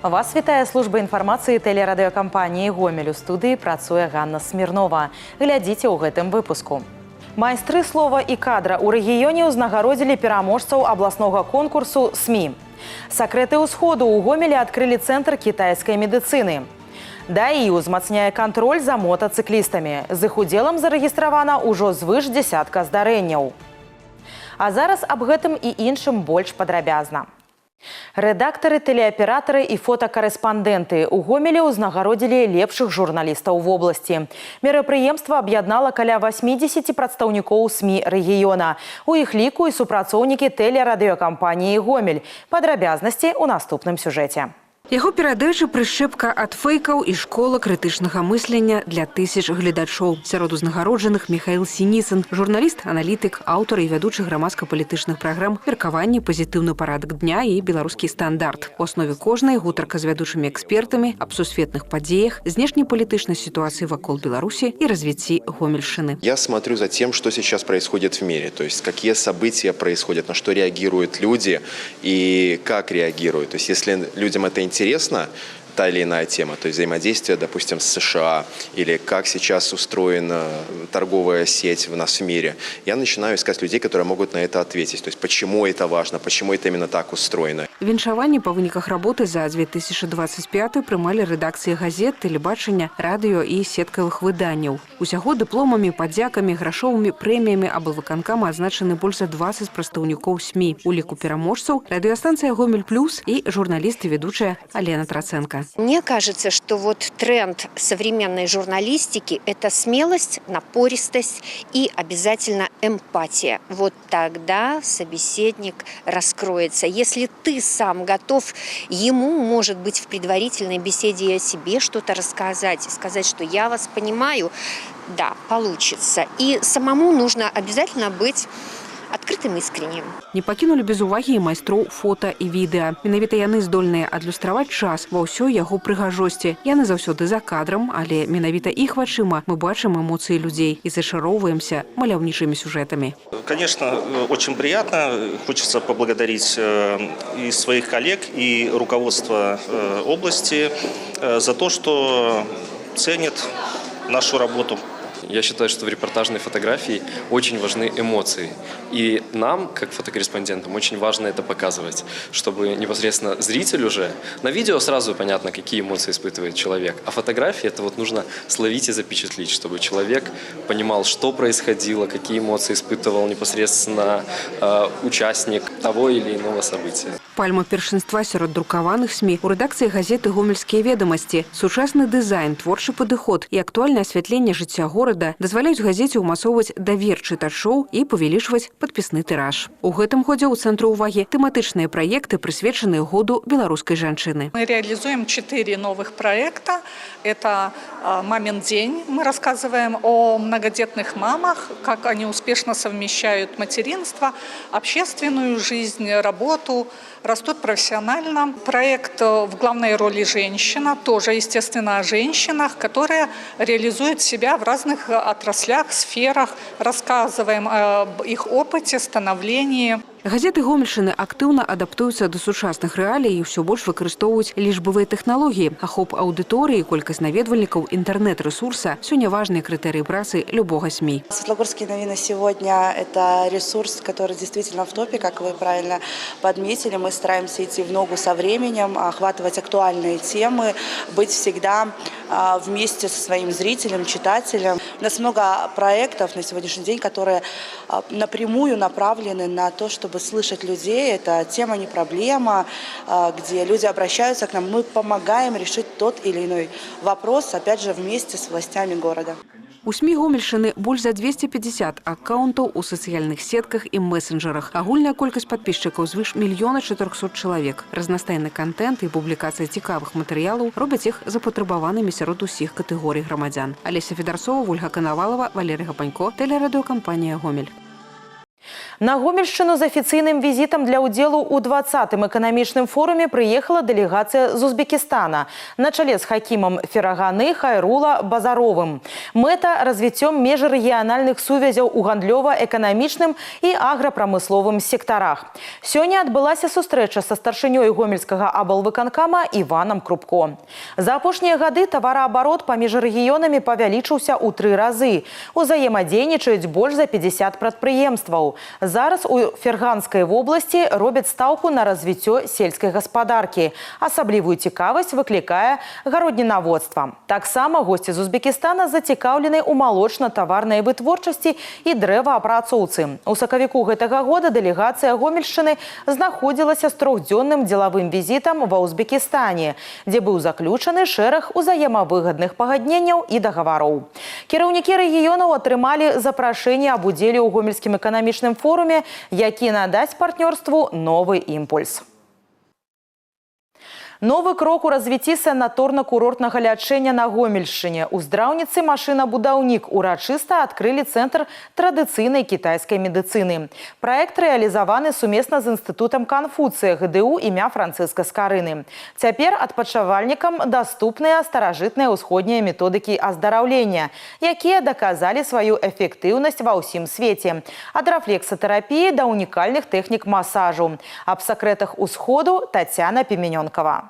Вас вітае служба інфармацыі тэлерадыёкампаніі «Гомель». У студыі працуе Ганна Смірнова. Глядзіце ў гэтым выпуску. Майстры слова і кадра ў рэгіёне ўзнагародзілі пераможцаў абласнога конкурсу СМІ. Сакрэты ўсходу ў Гомелі адкрылі цэнтр кітайскай медыцыны. ДАІ узмацняе кантроль за мотацыклістамі. З іх удзелам зарэгістравана ўжо звыш дзясятка здарэнняў. А зараз аб гэтым і іншым больш падрабязна. Рэдактары, тэлеаператары і фотакарэспандэнты ў Гомелі ўзнагародзілі лепшых журналістаў вобласці. Мерапрыемства аб'яднала каля 80 прадстаўнікоў СМІ рэгіёна. У іх ліку і супрацоўнікі тэлерадыёкампаніі «Гомель». Падрабязнасці ў наступным сюжэце. Яго перадача прышчэпка ад фэйкаў і школа крытычнага мыслення для тысяч гледачоў. Сярод узнагароджаных Михаил Синіцын, журналіст, аналітык, аўтар і вядучы грамадска-палітычных праграм, меркаванне, пазітыўны парадак дня і беларускі стандарт. У аснове кожнай гутарка з вядучымі экспертамі аб сусветных падзеях, знешнепалітычнай сітуацыі вакол Беларусі і развіцці Гомельшчыны. Я смотрю за тем, что сейчас происходит в мире, то есть какие события происходят, на что реагируют люди и как реагируют. То есть если людям это интересно, та или иная тема, то есть взаимодействие, допустим, с США, или как сейчас устроена торговая сеть у нас в мире, я начинаю искать людей, которые могут на это ответить. То есть почему это важно, почему это именно так устроено. Віншаванне па выніках работы за 2025 прымалі рэдакцыі газет, тэлебачання, радыё і сеткавых выданняў. Усяго дыпломамі, падзякамі, грашовымі прэміямі аблвыканкама адзначаны больш за 20 прадстаўнікоў СМІ. У ліку пераможцаў радыёстанцыя «Гомель Плюс» і журналіст і ведучая Алена Траценко. Мне кажется, что вот тренд современной журналистики – это смелость, напористость и обязательно эмпатия. Вот тогда собеседник раскроется. Если ты сам готов, ему, может быть, в предварительной беседе о себе что-то рассказать, сказать, что я вас понимаю, да, получится. И самому нужно обязательно быть адкрытым і іскреннім. Не пакінулі без увагі і майстроў фота і відэа. Менавіта яны здольныя адлюстраваць час ва ўсёй яго прыгажосці. Яны заўсёды за кадрам, але менавіта іх вачыма мы бачым эмоцыі людзей і зачароўваемся маляўнічымі сюжэтамі. Конечно, очень приятно. Хочется поблагодарить и своих коллег, и руководство области за то, что ценят нашу работу. Я считаю, что в репортажной фотографии очень важны эмоции. И нам, как фотокорреспондентам, очень важно это показывать, чтобы непосредственно зритель уже... На видео сразу понятно, какие эмоции испытывает человек. А фотографии это вот нужно словить и запечатлеть, чтобы человек понимал, что происходило, какие эмоции испытывал непосредственно участник того или иного события. Пальма першынства сярод друкаваных СМІ у рэдакцыі газеты «Гомельскія ведамасці». Сучасны дызайн, творчы падыход і актуальнае асвятленне жыцця горада дазваляюць газеце ўмасоўваць давер чытачоў і павялічваць падпісны тыраж. У гэтым годзе ў цэнтры ўвагі тэматычныя праекты, прысвечаныя году беларускай жанчыны. Мы реализуем 4 новых проекта. Это «Мамин день». Мы рассказываем о многодетных мамах, как они успешно совмещают материнство, общественную жизнь, работу, растут профессионально. Проект в главной роли женщина, тоже, естественно, о женщинах, которые реализуют себя в разных отраслях, сферах. Рассказываем об их опыте, становлении. Газеты Гомельшчыны актыўна адаптуюцца да сучасных рэалій і ўсё больш выкарыстоўваюць лічбавыя тэхналогіі. Ахоп аўдыторыі, колькасць наведвальнікаў, інтэрнэт-рэсурса – сёння важныя крытэрыі працы любога СМІ. Светлогорские новины сегодня – это ресурс, который действительно в топе, как вы правильно подметили. Мы стараемся идти в ногу со временем, охватывать актуальные темы, быть всегда вместе со своим зрителем, читателем. У нас много проектов на сегодняшний день, которые напрямую направлены на то, чтобы слышать людей. Это тема, не проблема, где люди обращаются к нам. Мы помогаем решить тот или иной вопрос, опять же, вместе с властями города. У СМІ Гомельшчыны больш за 250 аккаунтаў у сацыяльных сетках і месенджерах. Агульная колькасць падпісчыкаў звыш 1 400 000 чалавек. Разнастайны контент і публікацыя цікавых матэрыялаў робяць іх запатрабаванымі сярод усіх катэгорый грамадзян. Алеся Федарцова, Ольга Канавалова, Валерий Гапанько, тэлерадыёкампанія «Гомель». На Гомельшчыну з афіцыйным візітам для ўдзелу ў 20-м эканамічным форуме прыехала дэлегацыя з Узбекістана на чале з Хакімам Фераганы Хайрула Базаровым. Мэта – развіццём межрэгіянальных сувязяў у гандлёва-эканамічным і аграпрамысловым сектарах. Сёння адбылася сустрэча са старшынёй гомельскага аблвыканкама Іванам Крупко. За апошнія гады тавараабарот паміж рэгіёнамі павялічыўся ў 3 разы. Узаемадзейнічаюць больш за 50 прадпрыемстваў. Зараз у Ферганскай вобласці робяць стаўку на развіццё сельскай гаспадаркі. Асаблівую цікавасць выклікае гароднінаводства. Таксама госці з Узбекістана зацікаўлены ў малочна-таварнай вытворчасці і дрэваапрацоўцы. У сакавіку гэтага года дэлегацыя Гомельшчыны знаходзілася з 3-дзённым дзелавым візітам ва Узбекістане, дзе быў заключаны шэраг узаемавыгадных пагадненняў і дагавароў. Кіраўнікі рэгіёнаў атрымалі запрашэнне аб удзеле ў гомельскім эканамічным форуме, які надасць партнёрству новы імпульс. Новы крок у развіцці санаторна-курортнага лячэння на Гомельшчыне. У здраўніцы «Машынабудаўнік» урачыста адкрылі цэнтр традыцыйнай кітайскай медыцыны. Праект рэалізаваны сумесна з інстытутам Канфуцыя ГДУ імя Францыска Скарыны. Цяпер адпачывальнікам даступныя старажытныя ўсходнія методыкі аздараўлення, якія даказалі сваю эфектыўнасць ва ўсім свеце. Ад рэфлексатэрапіі да унікальных тэхнік масажу. Аб сакрэтах усходу Тацяна Пеменёнкава.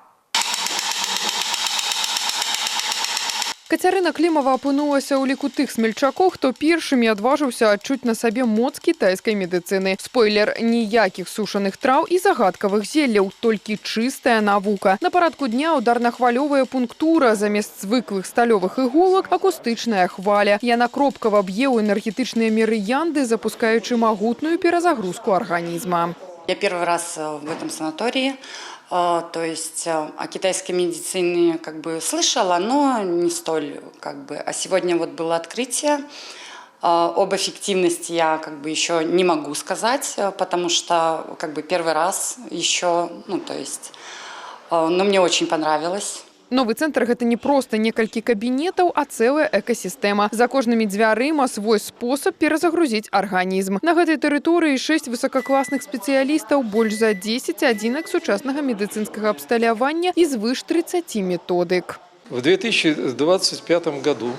Кацярына Клімава апынулася ў ліку тых смельчакоў, хто першымі адважыўся адчуць на сабе моц кітайскай медыцыны. Спойлер, ніякіх сушаных траў і загадкавых зелляў, толькі чыстая навука. На парадку дня ударна-хвалёвая пунктура, замест звыклых сталёвых іголак акустычная хваля. Яна кропкава б'е ў энергетычныя мерыянды, запускаючы магутную перазагрузку арганізма. Я первый раз в этом санатории. То есть о китайской медицине слышала, но не столь А сегодня вот было открытие. Об эффективности я еще не могу сказать, потому что первый раз еще, но мне очень понравилось. Новый центр – гэта не проста некалькі кабінетаў, а цэлая экасістэма. За кожнымі дзвярыма свой спосаб перазагрузіць арганізм. На гэтай тэрыторыі 6 высокакласных спецыялістаў, больш за 10 адзінак сучаснага медыцынскага абсталявання і звыш 30 методык. В 2025 году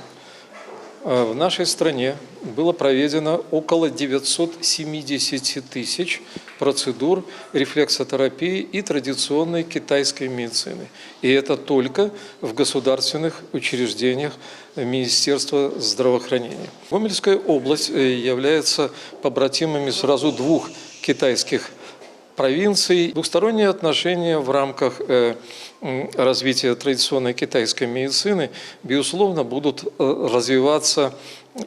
в нашей стране было проведено около 970 тысяч процедур рефлексотерапии и традиционной китайской медицины. И это только в государственных учреждениях Министерства здравоохранения. Гомельская область является побратимами сразу 2 китайских провинций. Двусторонние отношения в рамках развития традиционной китайской медицины, безусловно, будут развиваться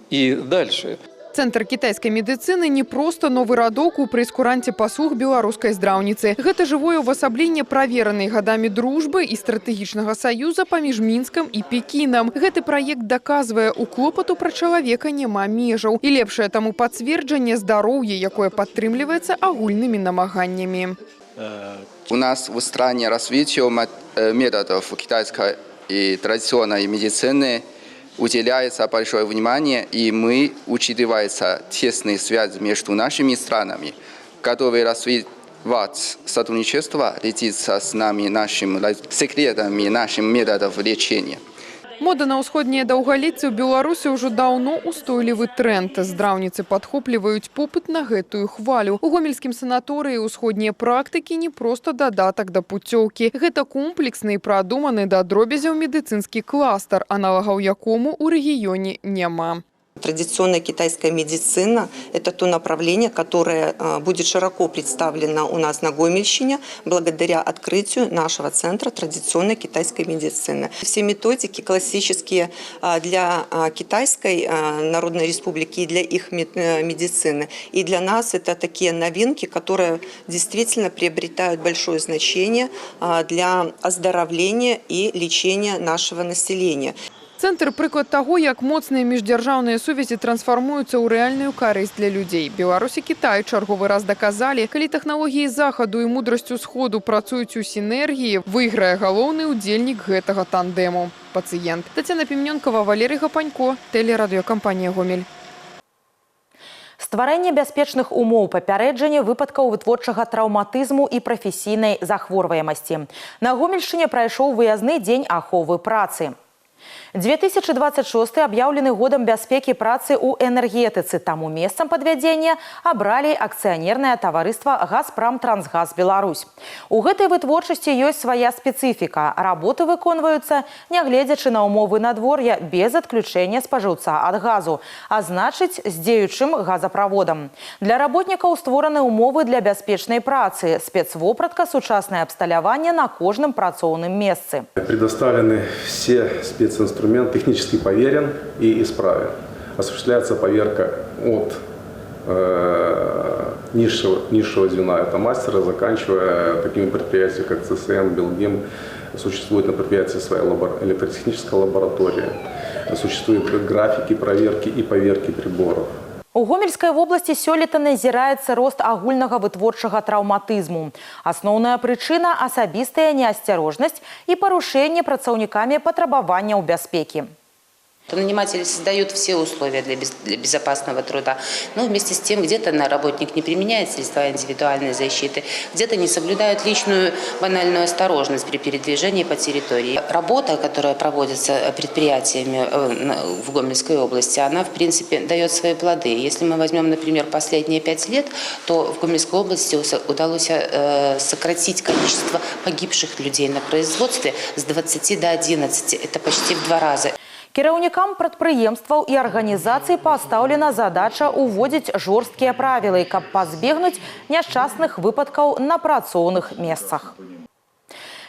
и дальше. Центр кітайскай медыцыны не проста новы радок у прэйскуранце паслуг беларускай здраўніцы. Гэта жывое ўвасабленне праверанай гадамі дружбы і стратэгічнага саюза паміж Мінскам і Пекінам. Гэты праект даказвае, у клопату пра чалавека няма межаў. І лепшае таму пацверджанне здароўя, якое падтрымліваецца агульнымі намаганнямі. У нас в стране развитие методов китайской и традиционной медицины уделяется большое внимание, и мы, учитывается тесная связь между нашими странами, готовы развивать сотрудничество, делиться с нами нашими секретами, нашим методов лечения. Мода на ўсходнія даўгалетцы ў Беларусі ўжо даўно устойлівы тренд. Здраўніцы падхопліваюць попыт на гэтую хвалю. У гомельскім санаторыі ўсходнія практыкі не проста дадатак да пуцёўкі. Гэта комплексны і прадуманы да дробязяў медыцынскі кластар, аналагаў якому ў рэгіёне няма. Традиционная китайская медицина – это то направление, которое будет широко представлено у нас на Гомельщине благодаря открытию нашего центра традиционной китайской медицины. Все методики классические для Китайской Народной Республики и для их медицины. И для нас это такие новинки, которые действительно приобретают большое значение для оздоровления и лечения нашего населения. Цэнтр – прыклад таго, як моцныя міждзяржаўныя сувязі трансфармуюцца ў рэальную карысць для людзей. Беларусь і Кітай чарговы раз даказалі, калі тэхналогіі захаду і мудрасць усходу працуюць у сінергіі, выйграе галоўны ўдзельнік гэтага тандэму – пацыент. Тацяна Пеменёнкава, Валерый Гапанько, тэлерадыёкампанія «Гомель». Стварэнне бяспечных умоў папярэджання выпадкаў вытворчага траўматызму і прафесійнай захворваемасці. На Гомельшчыне прайшоў выязны дзень аховы працы. 2026 аб'яўлены годам бяспекі працы ў энергетыцы. Таму месцам падвядзення абралі акцыянернае таварыства «Газпромтрансгаз Беларусь». У гэтай вытворчасці ёсць свая спецыфіка. Работы выконваюцца, нягледзячы на ўмовы надвор'я, без адключэння спажыўца ад газу, а значыць, з дзеючым газаправодам. Для работнікаў створаны ўмовы для бяспечнай працы, спецвопратка, сучаснае абсталяванне на кожным працоўным месцы. Предоставлены все специнструменты, технически поверен и исправен. Осуществляется поверка от низшего звена, это мастера, заканчивая такими предприятиями, как ЦСМ, Белгим. Существует на предприятии своя электротехническая лаборатория. Существуют графики проверки и поверки приборов. У Гомельскай вобласці сёлета назіраецца рост агульнага вытворчага траўматызму. Асноўная прычына – асабістая неасцярожнасць і парушэнне працаўнікамі патрабаванняў бяспекі. Наниматели создают все условия для безопасного труда, но вместе с тем где-то работник не применяет средства индивидуальной защиты, где-то не соблюдают личную банальную осторожность при передвижении по территории. Работа, которая проводится предприятиями в Гомельской области, она в принципе дает свои плоды. Если мы возьмем, например, последние 5 лет, то в Гомельской области удалось сократить количество погибших людей на производстве с 20 до 11. Это почти в 2 раза. Кіраўнікам прадпрыемстваў і арганізацый пастаўлена задача ўводзіць жорсткія правілы, каб пазбегнуць няшчасных выпадкаў на працоўных месцах.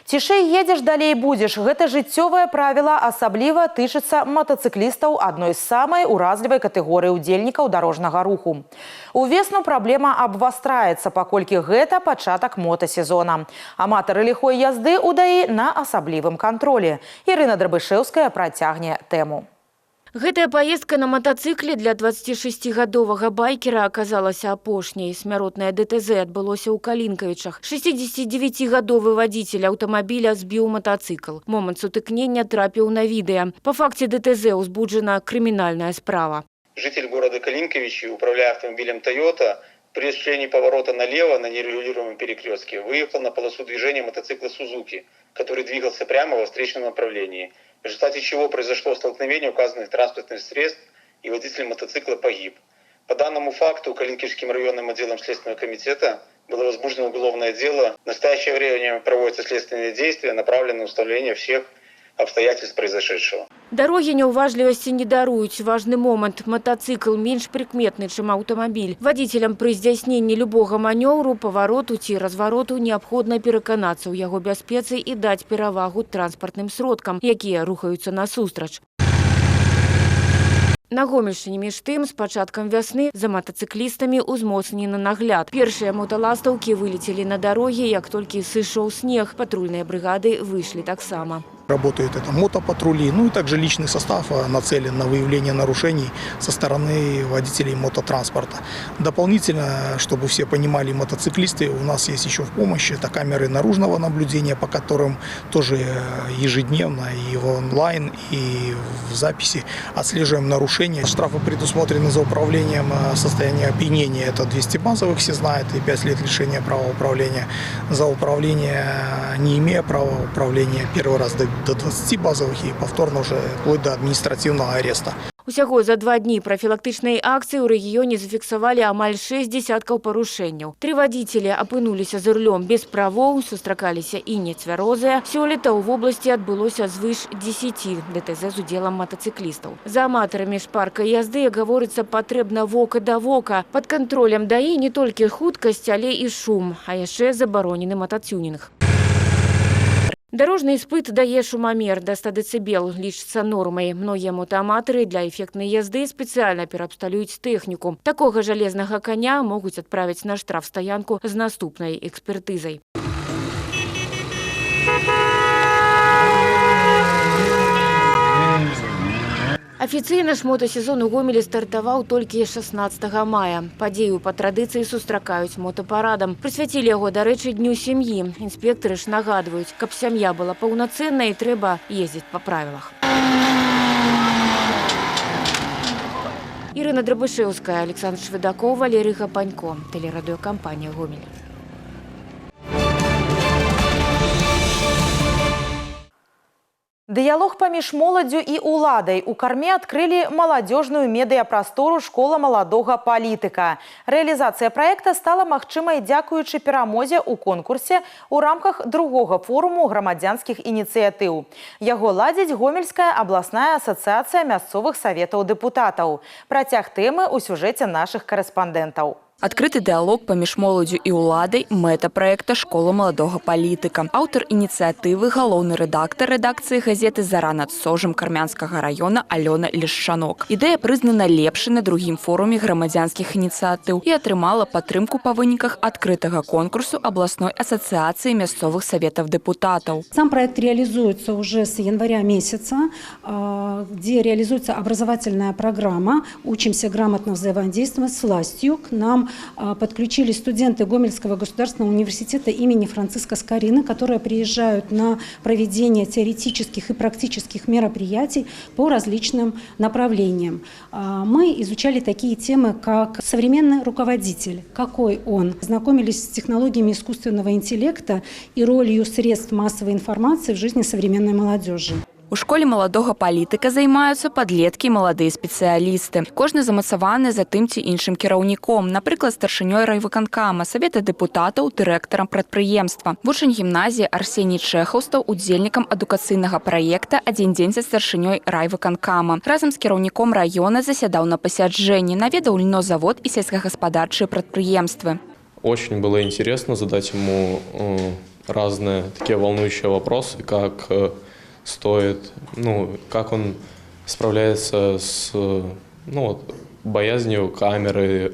Цішэй едзеш, далей будзеш. Гэта жыццёвае правіла асабліва тычыцца матацыклістаў адной з самай уразлівай катэгорыі ўдзельнікаў дарожнага руху. Увесну праблема абвастраецца, паколькі гэта пачатак мотасезона. Аматары ліхой язды ў ДАІ на асаблівым кантролі. Ірына Драбышэўская працягне тэму. Гэтая поездка на мотоцикле для 26-гадовага байкера аказалася апошняй. Смяротнае ДТЗ адбылося ў Калінкавічах. 69-гадовы вадзіцель аўтамабіля збіў мотоцикл. Момант сутыкнення трапіў на відэа. По факце ДТЗ узбуджена криминальная справа. Житель города Калинковичи, управляя автомобилем Toyota, при осуществлении поворота налево на нерегулируемом перекрестке выехал на полосу движения мотоцикла Suzuki, который двигался прямо во встречном направлении, в результате чего произошло столкновение указанных транспортных средств, и водитель мотоцикла погиб. По данному факту Калинковичским районным отделом Следственного комитета было возбуждено уголовное дело. В настоящее время проводятся следственные действия, направленные на установление всех обстоятельств произошедшего. Дорогі няўважлівасці не даруюць. Важны момант. Мотоцикл менш прыкметны, чым аўтамабіль. Вадзіцелям пры здзяйсненні любога манёўру, павароту ці развароту неабходна пераканацца ў яго бяспецы і даць перавагу транспартным сродкам, якія рухаюцца насустрач. На Гомельшчыне між тым з пачаткам вясны за мотоциклістамі ўзмоцнены нагляд. Першыя моталастаўкі вылецелі на дарогі, як толькі сышоў снег. Патрульныя брыгады выйшлі таксама. Работают это мотопатрули, ну и также личный состав нацелен на выявление нарушений со стороны водителей мототранспорта. Дополнительно, чтобы все понимали, мотоциклисты, у нас есть еще в помощи, это камеры наружного наблюдения, по которым тоже ежедневно и в онлайн, и в записи отслеживаем нарушения. Штрафы предусмотрены за управлением состояния опьянения, это 200 базовых, все знают, и 5 лет лишения права управления. За управление, не имея права управления, первый раз до 20 базовых и повторно уже вплоть до административного ареста. Усяго за 2 дні профілактычнай акцыі ў рэгіёне зафіксавалі амаль 6 десяткаў парушэнняў. 3 вадзіцелі апынуліся за рулём без правоў, сустракаліся і нецвярозыя. Сёлета ў вобласці адбылося звыш 10 ДТЗ з удзелам мотоциклістаў. За аматарамі шпаркай язды, гаворыцца, патрэбна вока да вока. Пад кантролем ДАІ не толькі хуткасць, але і шум, а яшчэ забаронены мототюнінг. Дорожный испыт дае шумамер до 100 дБ, лічыцца нормай. Многія мотоаматары для эффектнай язды спецыяльна пераабсталююць тэхніку. Такога жалезнага коня могуць адправіць на штрафстаянку з наступнай экспертызай. Афіцыйна ж мотасезон у Гомелі стартаваў толькі 16 мая. Падзею па традыцыі сустракаюць мотапарадам. Прысвяцілі яго, дарэчы, дню сям'і. Інспектары ж нагадваюць, каб сям'я была паўнацэннай, трэба ездзіць па правілах. Ирина Дробышевская, Александр Шведаков, Валерий Гапанько. Телерадиокомпания «Гомель». Дыялог паміж моладзю і уладай у Карме адкрылі маладзёжную медыяпрастору «Школа маладога палітыка». Рэалізацыя праекта стала магчымай дзякуючы перамозе ў конкурсе ў рамках другога форуму грамадзянскіх ініцыятыў. Яго ладзіць Гомельская абласная асацыяцыя мясцовых саветаў дэпутатаў. Працяг тэмы ў сюжэце нашых карэспандэнтаў. Открытый диалог паміж моладзю і уладай – мэта проекта «Школа маладога палітыка». Аўтар ініцыятывы – галоўны рэдактар рэдакцыі газеты «Зара над Сожам» Кармянскага района Алёна Лешчанок. Ідэя прызнана лепшай на другім форуме грамадзянскіх ініцыятыў і атрымала падтрымку па выніках адкрытага конкурсу абласной асацыяцыі мясцовых советов депутатов. Сам проект реализуется уже с января месяца, где реализуется образовательная программа «Учимся грамотно взаимодействовать с властью». К нам подключились студенты Гомельского государственного университета имени Франциска Скорины, которые приезжают на проведение теоретических и практических мероприятий по различным направлениям. Мы изучали такие темы, как современный руководитель, какой он. Знакомились с технологиями искусственного интеллекта и ролью средств массовой информации в жизни современной молодежи. У школе маладога палітыка займаюцца падлеткі і маладыя спецыялісты. Кожны замацаваны за тым ці іншым кіраўніком, напрыклад, старшынёй райвыканкама, савета дэпутатаў, дырэктарам прадпрыемства. Вучань гімназіі Арсеній Чэхаў стаў удзельнікам адукацыйнага праекта «Адзін дзень за старшынёй райвыканкама». Разам з кіраўніком раёна засядаў на пасяджэнні, наведаў льнозавод і сельскагаспадарчыя прадпрыемствы. Очень было интересно задать ему разные такие волнующие вопросы, как как он справляется с боязнью камеры,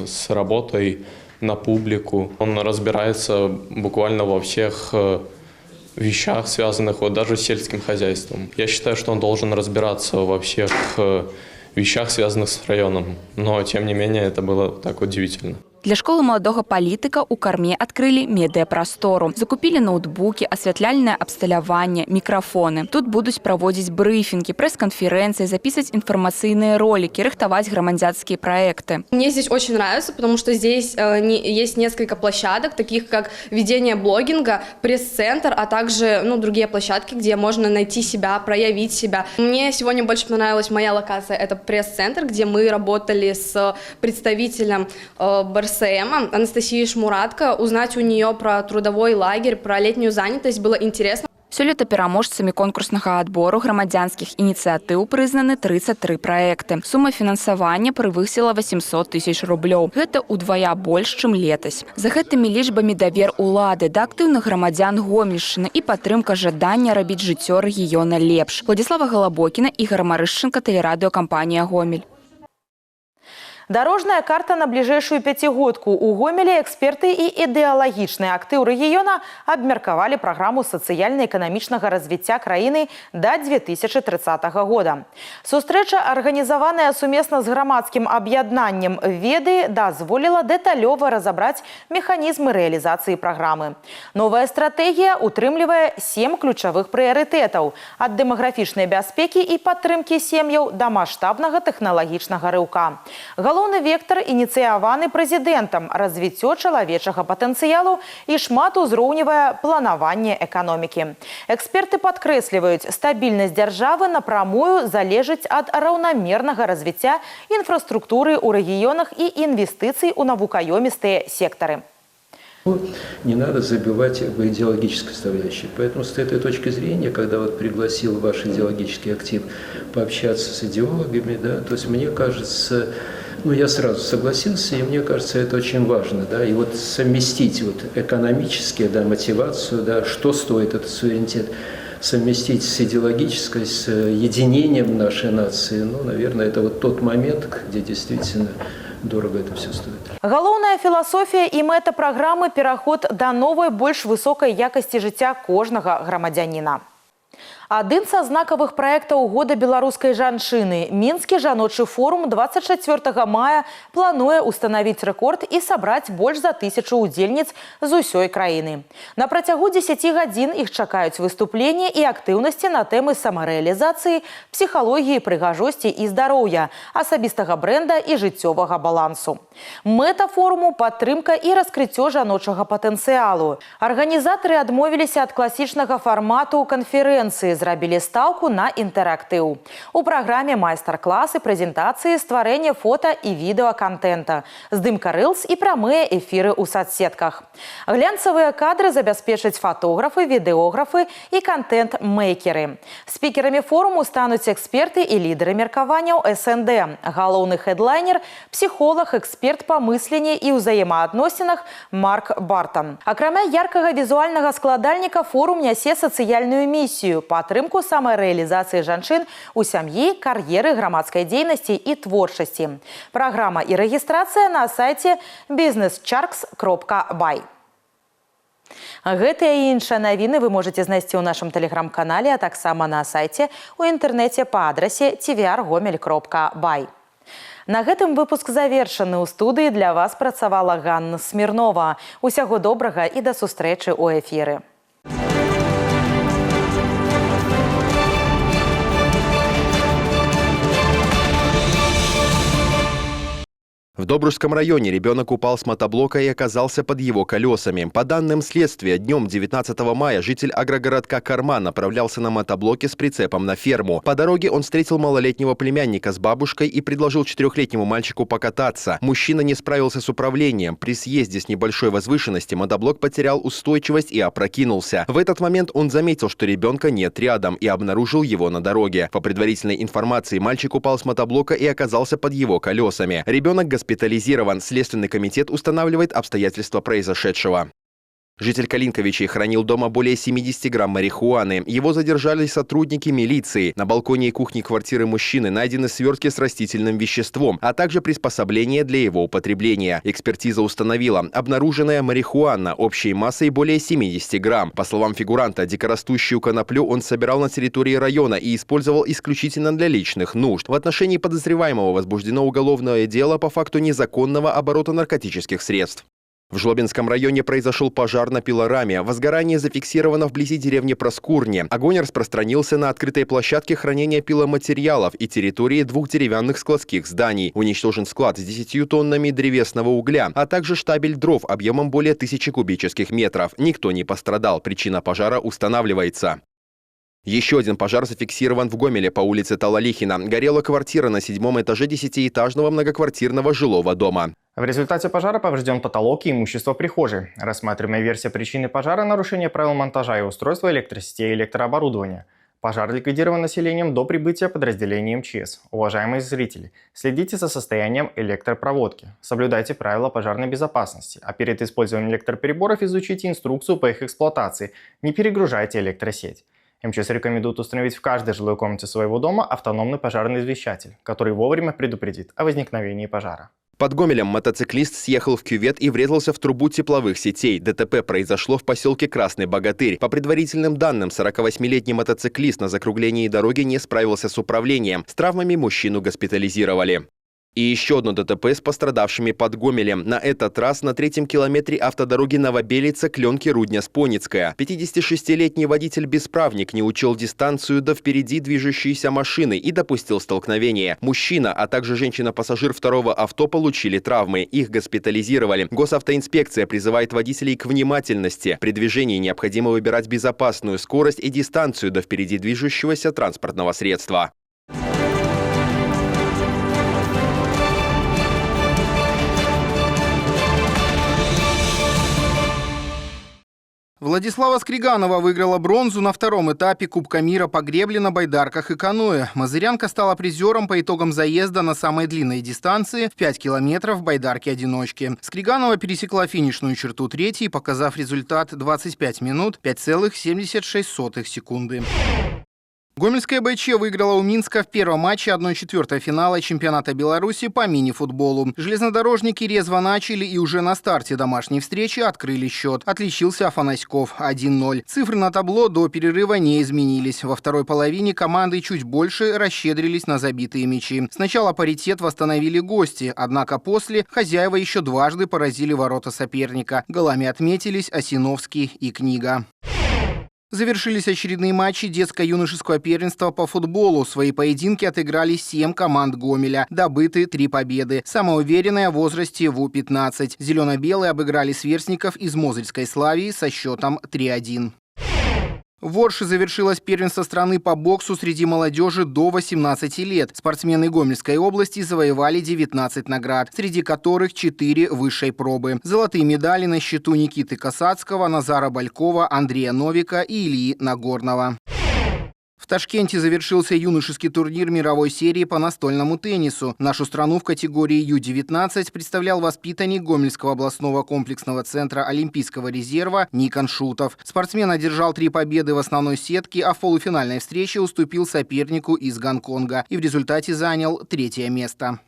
с работой на публику. Он разбирается буквально во всех вещах, связанных даже с сельским хозяйством. Я считаю, что он должен разбираться во всех вещах, связанных с районом. Но, тем не менее, это было так удивительно. Для школы маладога палітыка ў Карме адкрылі медыяпрастору. Закупілі ноутбукі, асвятляльнае абсталяванне, мікрафоны. Тут будуць праводзіць брифинги, пресс-конференции, записывать информационные ролики, рыхтовать громадянские проекты. Мне здесь очень нравится, потому что здесь есть несколько площадок, таких как ведение блогинга, пресс-центр, а также другие площадки, где можно найти себя, проявить себя. Мне сегодня больше понравилась моя локация, это пресс-центр, где мы работали с представителем БРСМ Анастасией Шмуратко. Узнать у нее про трудовой лагерь, про летнюю занятость было интересно. Сёлета пераможцамі конкурснага адбору грамадзянскіх ініцыятыў прызнаны 33 праекты. Сума фінансавання превысила 800 000 рублёў. Гэта удвая больш, чым летась. За гэтымі лічбамі давер улады да актыўных грамадзян Гомельшчыны і падтрымка жадання рабіць жыццё рэгіёна лепш. Владислава Голобокіна, Ігор Марышченко, телерадиокомпания «Гомель». Дорожная карта на ближайшую пятигодку. У Гомеля эксперты и ідэалагічныя актыў рэгіёна абмеркавалі праграму сацыяльна-эканамічнага развіцця краіны до 2030 года. Сустрэча, арганізаваная сумесна з грамадскім аб'яднаннем «Веды», дазволіла дэталёва разабраць механізмы рэалізацыі праграмы. Новая стратэгія утрымлівае 7 ключавых прыярытэтаў – ад дэмаграфічнай бяспекі і падтрымкі сем'яў да маштабнага тэхналагічнага рыўка. Галоўны вектор ініцыяваны прэзідэнтам – развіццё чалавечага патэнцыялу і шматузроўневае планаванне эканомікі. Эксперты падкрэсліваюць, стабільнасць дзяржавы напрамую залежыць ад раўнамернага развіцця інфраструктуры ў рэгіёнах і інвестыцый у навукаёмістыя сектары. Не надо забивать в идеологической составляющей. Поэтому с этой точки зрения, когда пригласил ваш идеологический актив пообщаться с идеологами, то есть мне кажется, я сразу согласился, и мне кажется, это очень важно, и совместить экономически, мотивацию, что стоит этот суверенитет, совместить с идеологической, с единением нашей нации, наверное, это тот момент, где действительно дорого это все стоит. Галоўная філасофія і мэта праграмы – пераход да новай, больш высокай якасці жыцця кожнага грамадзяніна. Адзін са знакавых праектаў года беларускай жанчыны. Мінскі жаночы форум 24 мая плануе устанавіць рэкорд і сабраць больш за 1000 удзельніц з усёй краіны. На працягу 10 гадзін іх чакаюць выступленні і актыўнасці на тэмы самарэалізацыі, псіхалогіі, прыгажосці і здароўя, асабістага брэнда і жыццёвага балансу. Мэта форуму – падтрымка і раскрыццё жаночага патэнцыялу. Арганізатары адмовіліся ад класічнага фармату канферэнцыі, зрабілі стаўку на інтэрактыў. У праграме майстар-класы, прэзентацыі, стварэнне фота і відэа-кантэнта, здымка рылс і прамыя эфіры ў соцсетках. Глянцавыя кадры забяспечаць фотографы, відэографы і контент-мейкеры. Спікерамі форуму стануць эксперты і лідары меркаванняў СНД. Галоўны хедлайнер – псіхолог, эксперт па мысленні і ўзаемаадносінах Марк Бартон. Акрамя яркага візуальнага складальніка форум нясе сацыяльную місію – падтрымку самарэалізацыі жанчын у сям'і, кар'еры, грамадскай дзейнасці і творчасці. Праграма і рэгістрацыя на сайце businesscharks.by. Гэтыя і іншыя навіны вы можаце знайсці ў нашым тэлеграм-канале, а таксама на сайце ў інтэрнэце па адрасе tvrgomel.by. На гэтым выпуск завершаны. У студыі для вас працавала Ганна Смірнова. Усяго добрага і да сустрэчы ў эфіры. В Добружском районе ребенок упал с мотоблока и оказался под его колесами. По данным следствия, днем 19 мая житель агрогородка Карма направлялся на мотоблоке с прицепом на ферму. По дороге он встретил малолетнего племянника с бабушкой и предложил 4-летнему мальчику покататься. Мужчина не справился с управлением. При съезде с небольшой возвышенности мотоблок потерял устойчивость и опрокинулся. В этот момент он заметил, что ребенка нет рядом, и обнаружил его на дороге. По предварительной информации, мальчик упал с мотоблока и оказался под его колесами. Ребенок госпитализирован. Следственный комитет устанавливает обстоятельства произошедшего. Житель Калинковичей хранил дома более 70 грамм марихуаны. Его задержали сотрудники милиции. На балконе и кухне квартиры мужчины найдены свертки с растительным веществом, а также приспособления для его употребления. Экспертиза установила: обнаруженная марихуана общей массой более 70 грамм. По словам фигуранта, дикорастущую коноплю он собирал на территории района и использовал исключительно для личных нужд. В отношении подозреваемого возбуждено уголовное дело по факту незаконного оборота наркотических средств. В Жлобинском районе произошел пожар на пилораме. Возгорание зафиксировано вблизи деревни Проскурни. Огонь распространился на открытой площадке хранения пиломатериалов и территории 2 деревянных складских зданий. Уничтожен склад с 10 тоннами древесного угля, а также штабель дров объемом более 1000 кубических метров. Никто не пострадал. Причина пожара устанавливается. Еще один пожар зафиксирован в Гомеле по улице Талалихина. Горела квартира на 7-м этаже 10-этажного многоквартирного жилого дома. В результате пожара поврежден потолок и имущество прихожей. Рассматриваемая версия причины пожара – нарушение правил монтажа и устройства электросетей и электрооборудования. Пожар ликвидирован населением до прибытия подразделений МЧС. Уважаемые зрители, следите за состоянием электропроводки. Соблюдайте правила пожарной безопасности. А перед использованием электропереборов изучите инструкцию по их эксплуатации. Не перегружайте электросеть. МЧС рекомендует установить в каждой жилой комнате своего дома автономный пожарный извещатель, который вовремя предупредит о возникновении пожара. Под Гомелем мотоциклист съехал в кювет и врезался в трубу тепловых сетей. ДТП произошло в поселке Красный Богатырь. По предварительным данным, 48-летний мотоциклист на закруглении дороги не справился с управлением. С травмами мужчину госпитализировали. И еще одно ДТП с пострадавшими под Гомелем. На этот раз на 3-м километре автодороги Новобелица-Кленки-Рудня-Споницкая. 56-летний водитель-бесправник не учел дистанцию до впереди движущейся машины и допустил столкновение. Мужчина, а также женщина-пассажир второго авто получили травмы. Их госпитализировали. Госавтоинспекция призывает водителей к внимательности. При движении необходимо выбирать безопасную скорость и дистанцию до впереди движущегося транспортного средства. Владислава Скриганова выиграла бронзу на 2-м этапе Кубка мира по гребле на байдарках и каноэ. Мазырянка стала призером по итогам заезда на самой длинной дистанции в 5 километров в байдарке-одиночке. Скриганова пересекла финишную черту 3-й, показав результат 25 минут 5,76 секунды. Гомельская БЧ выиграла у Минска в первом матче 1/4 финала чемпионата Беларуси по мини-футболу. Железнодорожники резво начали и уже на старте домашней встречи открыли счет. Отличился Афанаськов 1-0. Цифры на табло до перерыва не изменились. Во второй половине команды чуть больше расщедрились на забитые мячи. Сначала паритет восстановили гости, однако после хозяева еще дважды поразили ворота соперника. Голами отметились Осиновский и Книга. Завершились очередные матчи детско-юношеского первенства по футболу. Свои поединки отыграли 7 команд Гомеля. Добыты 3 победы. Самая уверенная в возрасте в У-15. Зелено-белые обыграли сверстников из Мозырской Славии со счетом 3-1. В Орше завершилось первенство страны по боксу среди молодежи до 18 лет. Спортсмены Гомельской области завоевали 19 наград, среди которых 4 высшей пробы. Золотые медали на счету Никиты Касацкого, Назара Балькова, Андрея Новика и Ильи Нагорного. В Ташкенте завершился юношеский турнир мировой серии по настольному теннису. Нашу страну в категории Ю-19 представлял воспитанник Гомельского областного комплексного центра Олимпийского резерва Никон Шутов. Спортсмен одержал 3 победы в основной сетке, а в полуфинальной встрече уступил сопернику из Гонконга и в результате занял 3-е место.